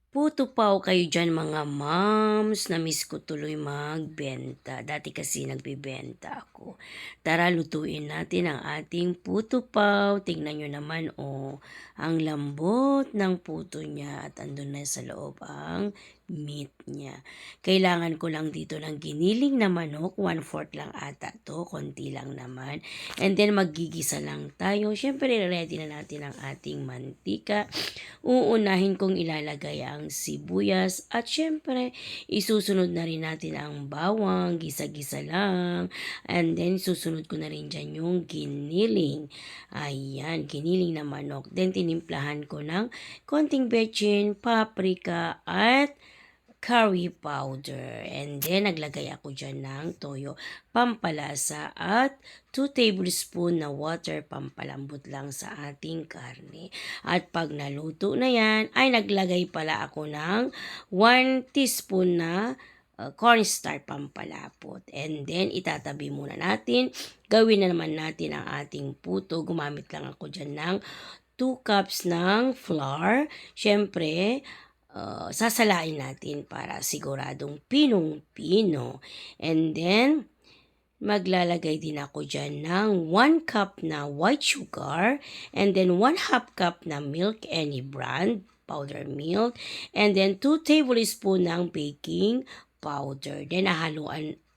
Puto paw kayo diyan mga moms, na-miss ko tuloy magbenta. Dati kasi nagbebenta ako. Tara lutuin natin ang ating puto paw. Tingnan nyo naman ang lambot ng puto niya at andun na sa loob ang meat niya. Kailangan ko lang dito ng giniling na manok, 1/4 lang ata to, konti lang naman. And then magigisa lang tayo. Syempre ready na natin ang ating mantika. Uunahin kong ilalagay ang sibuyas at syempre isusunod na rin natin ang bawang, gisa-gisa lang. And then susunod ko na rin dyan yung giniling. Ayan, giniling na manok. Then tinimplahan ko ng konting bechin, paprika at curry powder. And then, naglagay ako dyan ng toyo, pampalasa at 2 tablespoon na water, pampalambot lang sa ating karne. At pag naluto na yan, ay naglagay pala ako ng 1 teaspoon na cornstarch pampalapot. And then, itatabi muna natin. Gawin na naman natin ang ating puto. Gumamit lang ako dyan ng 2 cups ng flour. Siyempre, sasalain natin para siguradong pinong-pino. And then, maglalagay din ako dyan ng 1 cup na white sugar and then 1/2 cup na milk, any brand, powder milk, and then 2 tablespoon ng baking powder. Then,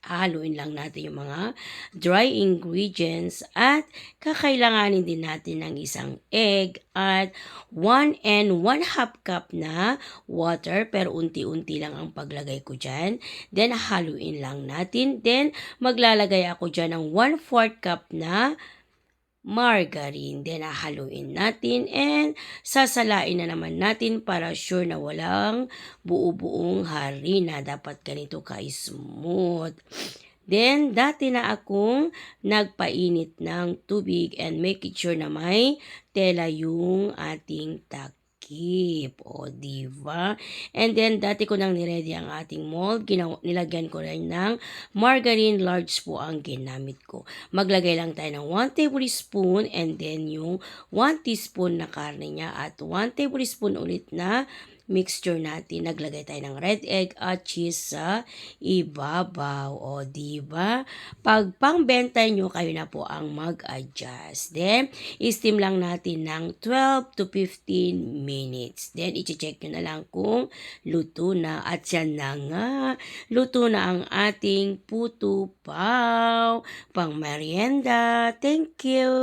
haluin lang natin yung mga dry ingredients at kakailanganin din natin ng isang egg at 1 and 1/2 cup na water, pero unti-unti lang ang paglagay ko dyan. Then, haluin lang natin. Then, maglalagay ako dyan ng 1/4 cup na margarine. Then, haluin natin and sasalain na naman natin para sure na walang buo-buong harina. Dapat ganito ka-smooth. Then, dati na akong nagpainit ng tubig and make it sure na may tela yung ating takip. O, diba? And then, dati ko nang niredy ang ating mold. Nilagyan ko rin ng margarine, large po ang ginamit ko. Maglagay lang tayo ng 1 tablespoon and then yung 1 teaspoon na karne niya at 1 tablespoon ulit na mixture natin. Naglagay tayo ng red egg at cheese sa ibabaw. O, diba? Pag pangbenta nyo, kayo na po ang mag-adjust. Then, steam lang natin ng 12 to 15 minutes. Then, i-check nyo na lang kung luto na. At yan na nga, luto na ang ating puto paw pang merienda. Thank you!